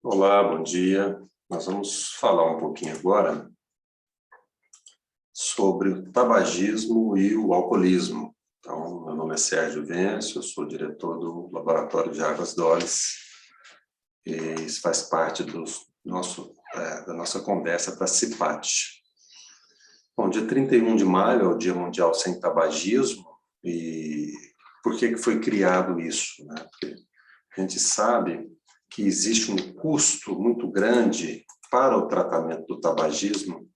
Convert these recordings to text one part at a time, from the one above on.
Olá, bom dia. Nós vamos falar um pouquinho agora sobre o tabagismo e o alcoolismo. Então, meu nome é Sérgio Vencio, eu sou diretor do Laboratório de Águas Doles e isso faz parte da nossa conversa para a CIPAT. Bom, dia 31 de maio é o Dia Mundial Sem Tabagismo e por que foi criado isso, né? Porque a gente sabe que existe um custo muito grande para o tratamento do tabagismo,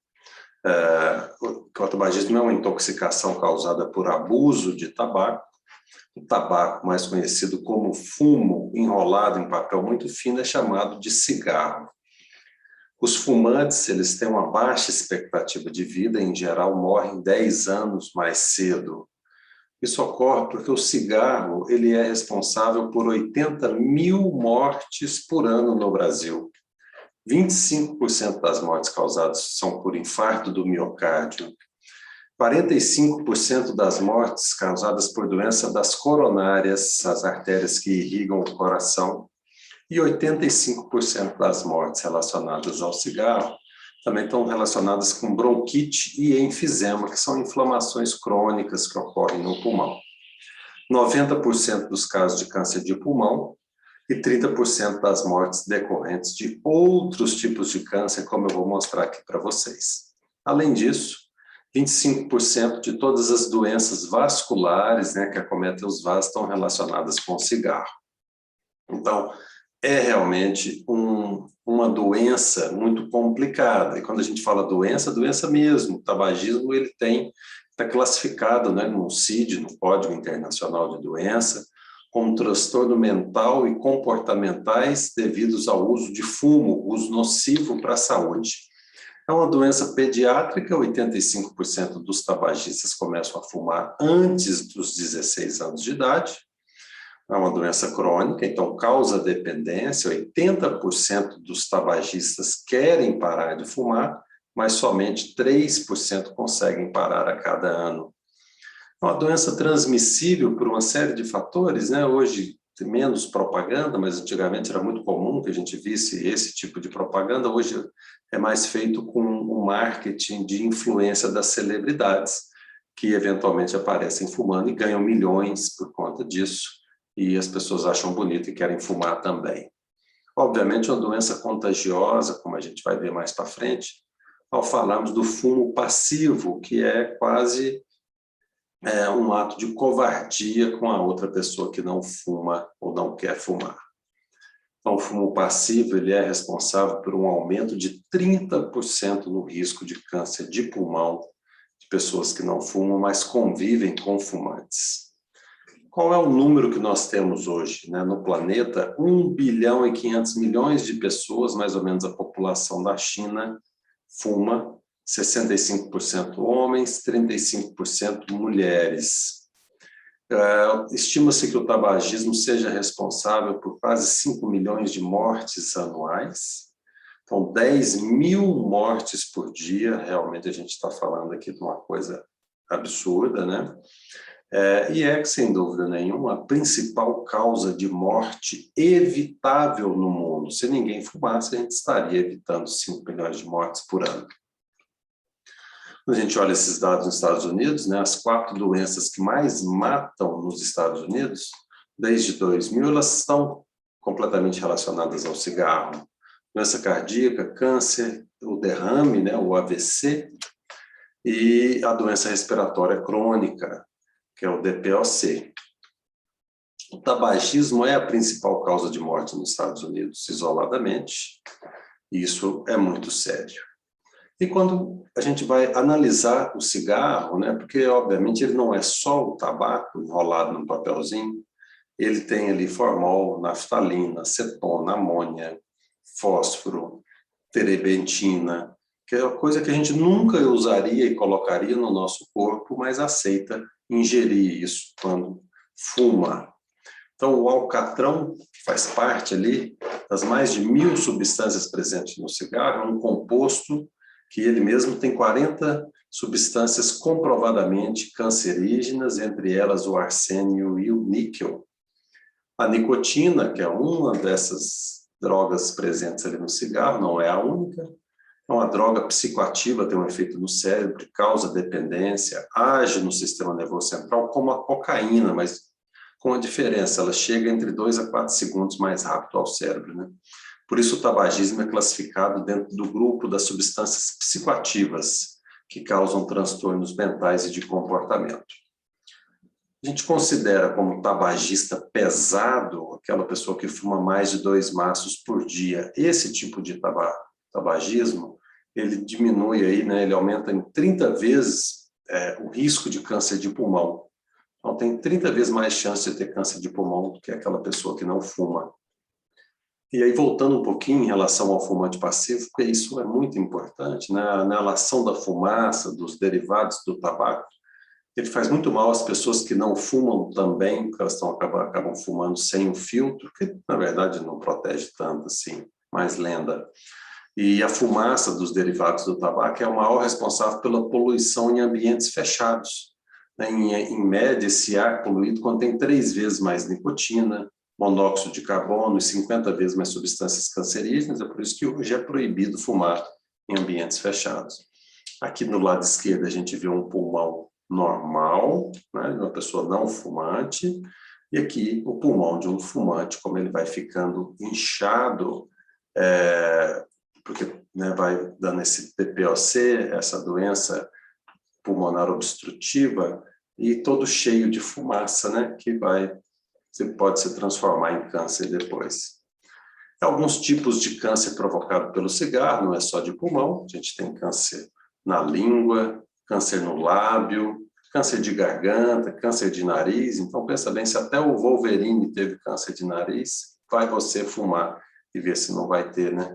que o tabagismo é uma intoxicação causada por abuso de tabaco. O tabaco, mais conhecido como fumo enrolado em papel muito fino, é chamado de cigarro. Os fumantes, eles têm uma baixa expectativa de vida, em geral morrem 10 anos mais cedo. Isso ocorre porque o cigarro ele é responsável por 80 mil mortes por ano no Brasil. 25% das mortes causadas são por infarto do miocárdio. 45% das mortes causadas por doença das coronárias, as artérias que irrigam o coração. E 85% das mortes relacionadas ao cigarro também estão relacionadas com bronquite e enfisema, que são inflamações crônicas que ocorrem no pulmão. 90% dos casos de câncer de pulmão e 30% das mortes decorrentes de outros tipos de câncer, como eu vou mostrar aqui para vocês. Além disso, 25% de todas as doenças vasculares, que acometem os vasos estão relacionadas com o cigarro. Então, é realmente uma doença muito complicada. E quando a gente fala doença, doença mesmo. O tabagismo ele está classificado, no CID, no Código Internacional de Doença, como transtorno mental e comportamentais devidos ao uso de fumo, uso nocivo para a saúde. É uma doença pediátrica, 85% dos tabagistas começam a fumar antes dos 16 anos de idade. É uma doença crônica, então causa dependência. 80% dos tabagistas querem parar de fumar, mas somente 3% conseguem parar a cada ano. É uma doença transmissível por uma série de fatores, Hoje tem menos propaganda, mas antigamente era muito comum que a gente visse esse tipo de propaganda. Hoje é mais feito com o marketing de influência das celebridades, que eventualmente aparecem fumando e ganham milhões por conta disso. E as pessoas acham bonito e querem fumar também. Obviamente, é uma doença contagiosa, como a gente vai ver mais para frente, ao falarmos do fumo passivo, que é quase um ato de covardia com a outra pessoa que não fuma ou não quer fumar. Então, o fumo passivo ele é responsável por um aumento de 30% no risco de câncer de pulmão de pessoas que não fumam, mas convivem com fumantes. Qual é o número que nós temos hoje? No planeta, 1 bilhão e 500 milhões de pessoas, mais ou menos a população da China, fuma, 65% homens, 35% mulheres. Estima-se que o tabagismo seja responsável por quase 5 milhões de mortes anuais. Então, 10 mil mortes por dia, realmente a gente está falando aqui de uma coisa absurda, E é, sem dúvida nenhuma, a principal causa de morte evitável no mundo. Se ninguém fumasse, a gente estaria evitando 5 milhões de mortes por ano. Quando a gente olha esses dados nos Estados Unidos, as 4 doenças que mais matam nos Estados Unidos, desde 2000, elas estão completamente relacionadas ao cigarro. Doença cardíaca, câncer, o derrame, o AVC, e a doença respiratória crônica, que é o DPOC. O tabagismo é a principal causa de morte nos Estados Unidos, isoladamente, e isso é muito sério. E quando a gente vai analisar o cigarro, porque, obviamente, ele não é só o tabaco enrolado num papelzinho, ele tem ali formol, naftalina, acetona, amônia, fósforo, terebentina, que é uma coisa que a gente nunca usaria e colocaria no nosso corpo, mas aceita ingerir isso quando fuma. Então, o alcatrão, que faz parte ali das mais de 1.000 substâncias presentes no cigarro, é um composto que ele mesmo tem 40 substâncias comprovadamente cancerígenas, entre elas o arsênio e o níquel. A nicotina, que é uma dessas drogas presentes ali no cigarro, não é a única. É uma droga psicoativa, tem um efeito no cérebro, causa dependência, age no sistema nervoso central como a cocaína, mas com a diferença, ela chega entre 2 a 4 segundos mais rápido ao cérebro, né? Por isso o tabagismo é classificado dentro do grupo das substâncias psicoativas, que causam transtornos mentais e de comportamento. A gente considera como tabagista pesado aquela pessoa que fuma mais de 2 maços por dia. Esse tipo de tabagismo, ele diminui aí, né, ele aumenta em 30 vezes o risco de câncer de pulmão. Então tem 30 vezes mais chance de ter câncer de pulmão do que aquela pessoa que não fuma. E aí, voltando um pouquinho em relação ao fumante passivo, porque isso é muito importante, né? Na relação da fumaça, dos derivados do tabaco, ele faz muito mal às pessoas que não fumam também, porque elas acabam fumando sem o filtro, que na verdade não protege tanto assim, mais lenda. E a fumaça dos derivados do tabaco é o maior responsável pela poluição em ambientes fechados. Em média, esse ar poluído contém 3 vezes mais nicotina, monóxido de carbono e 50 vezes mais substâncias cancerígenas. É por isso que hoje é proibido fumar em ambientes fechados. Aqui no lado esquerdo a gente vê um pulmão normal, né, de uma pessoa não fumante, e aqui o pulmão de um fumante, como ele vai ficando inchado, porque né, vai dando esse TPOC, essa doença pulmonar obstrutiva, e todo cheio de fumaça, né, que pode se transformar em câncer depois. Alguns tipos de câncer provocado pelo cigarro, não é só de pulmão, a gente tem câncer na língua, câncer no lábio, câncer de garganta, câncer de nariz. Então pensa bem, se até o Wolverine teve câncer de nariz, vai você fumar e ver se não vai ter, né?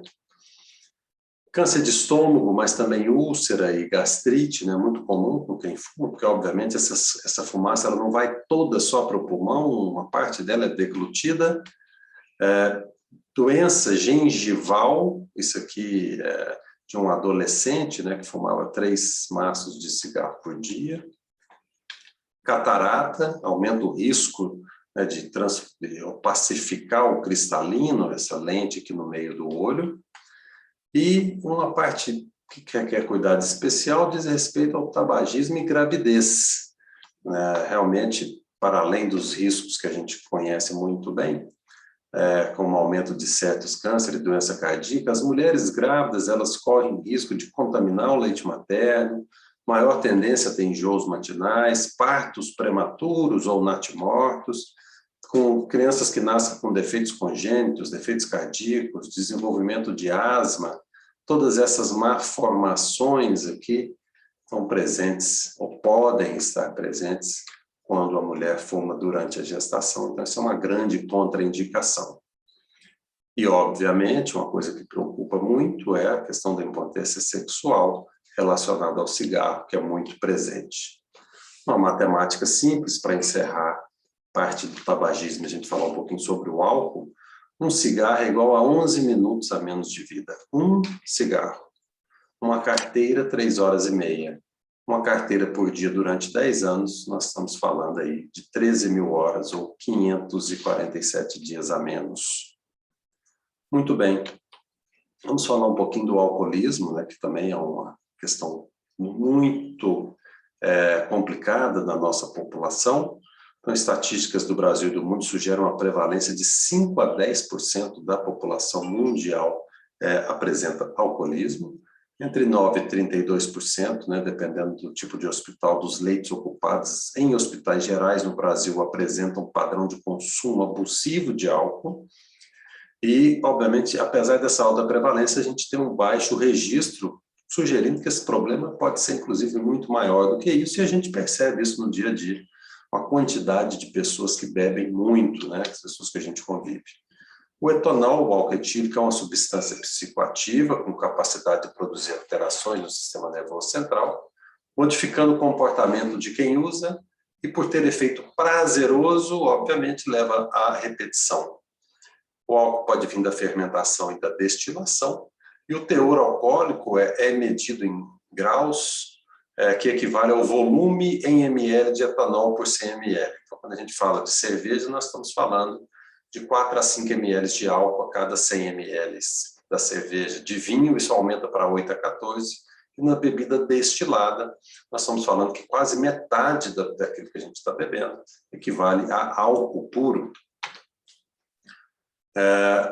Câncer de estômago, mas também úlcera e gastrite, né, muito comum com quem fuma, porque obviamente essa fumaça ela não vai toda só para o pulmão, uma parte dela é deglutida. Doença gengival, isso aqui é de um adolescente, né, que fumava 3 maços de cigarro por dia. Catarata, aumenta o risco, né, de opacificar o cristalino, essa lente aqui no meio do olho. E uma parte que quer cuidado especial diz respeito ao tabagismo e gravidez. Realmente, para além dos riscos que a gente conhece muito bem, como aumento de certos cânceres e doença cardíaca, as mulheres grávidas elas correm risco de contaminar o leite materno, maior tendência a ter enjoos matinais, partos prematuros ou natimortos, com crianças que nascem com defeitos congênitos, defeitos cardíacos, desenvolvimento de asma. Todas essas malformações aqui estão presentes, ou podem estar presentes, quando a mulher fuma durante a gestação. Então, isso é uma grande contraindicação. E, obviamente, uma coisa que preocupa muito é a questão da impotência sexual relacionada ao cigarro, que é muito presente. Uma matemática simples para encerrar parte do tabagismo, a gente falar um pouquinho sobre o álcool. Um cigarro é igual a 11 minutos a menos de vida. Um cigarro. Uma carteira, 3 horas e meia. Uma carteira por dia durante 10 anos, nós estamos falando aí de 13 mil horas ou 547 dias a menos. Muito bem. Vamos falar um pouquinho do alcoolismo, né, que também é uma questão muito complicada na nossa população. Então, estatísticas do Brasil e do mundo sugerem uma prevalência de 5 a 10% da população mundial apresenta alcoolismo, entre 9% e 32%, né, dependendo do tipo de hospital, dos leitos ocupados em hospitais gerais no Brasil apresentam um padrão de consumo abusivo de álcool. E, obviamente, apesar dessa alta prevalência, a gente tem um baixo registro, sugerindo que esse problema pode ser, inclusive, muito maior do que isso, e a gente percebe isso no dia a dia. Uma quantidade de pessoas que bebem muito, né? As pessoas que a gente convive. O etanol, o álcool etílico, é uma substância psicoativa com capacidade de produzir alterações no sistema nervoso central, modificando o comportamento de quem usa e, por ter efeito prazeroso, obviamente, leva à repetição. O álcool pode vir da fermentação e da destilação, e o teor alcoólico é medido em graus, que equivale ao volume em ml de etanol por 100 ml. Então, quando a gente fala de cerveja, nós estamos falando de 4 a 5 ml de álcool a cada 100 ml da cerveja. De vinho, isso aumenta para 8 a 14. E na bebida destilada, nós estamos falando que quase metade daquilo que a gente está bebendo equivale a álcool puro.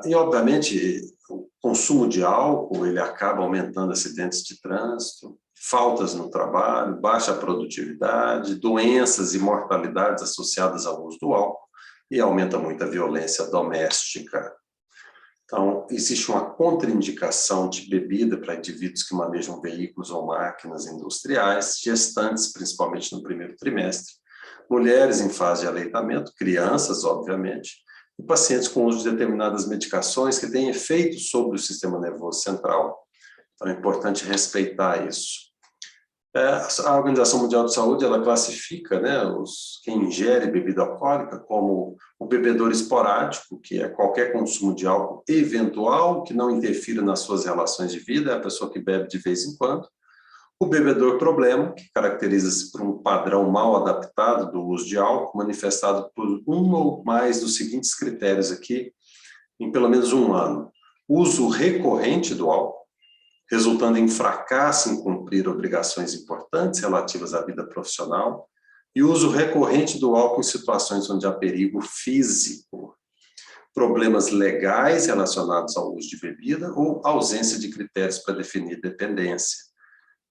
E, obviamente, o consumo de álcool ele acaba aumentando acidentes de trânsito, faltas no trabalho, baixa produtividade, doenças e mortalidades associadas ao uso do álcool e aumenta muito a violência doméstica. Então, existe uma contraindicação de bebida para indivíduos que manejam veículos ou máquinas industriais, gestantes, principalmente no primeiro trimestre, mulheres em fase de aleitamento, crianças, obviamente, e pacientes com uso de determinadas medicações que têm efeito sobre o sistema nervoso central. Então, é importante respeitar isso. A Organização Mundial de Saúde, ela classifica, né, quem ingere bebida alcoólica como o bebedor esporádico, que é qualquer consumo de álcool eventual, que não interfira nas suas relações de vida, é a pessoa que bebe de vez em quando. O bebedor problema, que caracteriza-se por um padrão mal adaptado do uso de álcool, manifestado por um ou mais dos seguintes critérios aqui, em pelo menos um ano. Uso recorrente do álcool, resultando em fracasso em cumprir obrigações importantes relativas à vida profissional, e uso recorrente do álcool em situações onde há perigo físico, problemas legais relacionados ao uso de bebida ou ausência de critérios para definir dependência.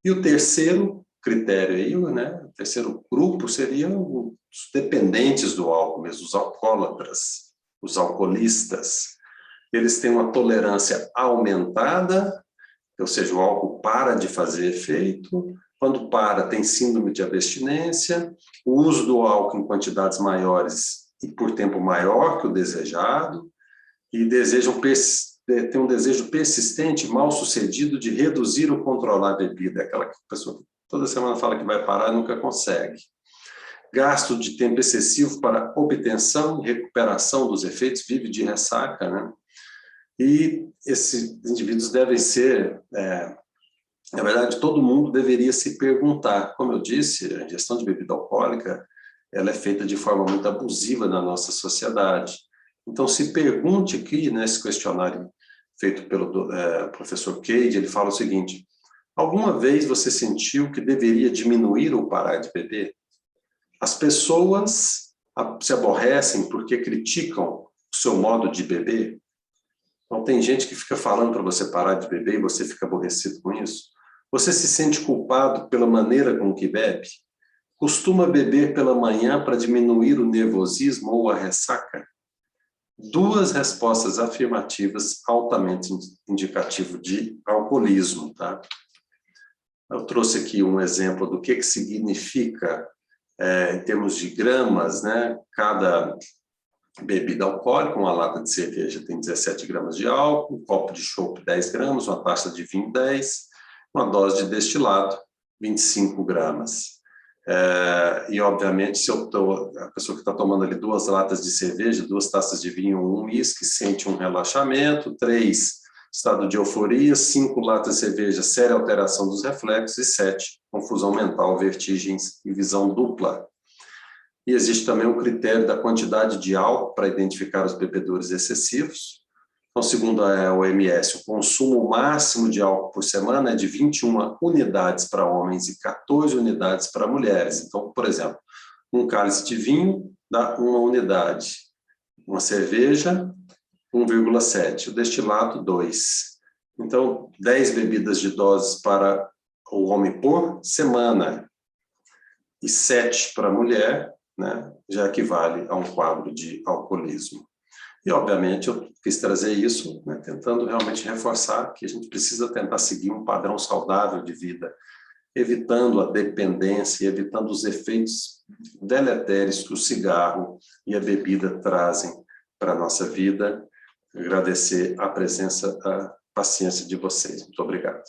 E o terceiro critério aí, né, o terceiro grupo seriam os dependentes do álcool mesmo, os alcoólatras, os alcoolistas. Eles têm uma tolerância aumentada, ou seja, o álcool para de fazer efeito, quando para tem síndrome de abstinência, o uso do álcool em quantidades maiores e por tempo maior que o desejado, e tem um desejo persistente, mal sucedido, de reduzir ou controlar a bebida, aquela que a pessoa toda semana fala que vai parar e nunca consegue. Gasto de tempo excessivo para obtenção e recuperação dos efeitos, vive de ressaca, né? E esses indivíduos devem ser, na verdade, todo mundo deveria se perguntar. Como eu disse, a ingestão de bebida alcoólica ela é feita de forma muito abusiva na nossa sociedade. Então, se pergunte aqui, nesse questionário feito pelo professor Cade, ele fala o seguinte: alguma vez você sentiu que deveria diminuir ou parar de beber? As pessoas se aborrecem porque criticam o seu modo de beber? Então, tem gente que fica falando para você parar de beber e você fica aborrecido com isso. Você se sente culpado pela maneira com que bebe? Costuma beber pela manhã para diminuir o nervosismo ou a ressaca? Duas respostas afirmativas altamente indicativo de alcoolismo, tá? Eu trouxe aqui um exemplo do que significa, em termos de gramas, né? Cada bebida alcoólica, uma lata de cerveja tem 17 gramas de álcool, um copo de chopp 10 gramas, uma taça de vinho 10, uma dose de destilado 25 gramas. E, obviamente, se a pessoa que está tomando ali 2 latas de cerveja, 2 taças de vinho, 1 uísque, sente um relaxamento, 3, estado de euforia, 5 latas de cerveja, séria alteração dos reflexos, e 7, confusão mental, vertigens e visão dupla. E existe também o critério da quantidade de álcool para identificar os bebedores excessivos. Então, segundo a OMS, o consumo máximo de álcool por semana é de 21 unidades para homens e 14 unidades para mulheres. Então, por exemplo, um cálice de vinho dá 1 unidade, uma cerveja, 1,7, o destilado, 2. Então, 10 bebidas de doses para o homem por semana e 7 para a mulher, né, já equivale a um quadro de alcoolismo. E, obviamente, eu quis trazer isso, né, tentando realmente reforçar que a gente precisa tentar seguir um padrão saudável de vida, evitando a dependência, evitando os efeitos deletérios que o cigarro e a bebida trazem para a nossa vida. Agradecer a presença, a paciência de vocês. Muito obrigado.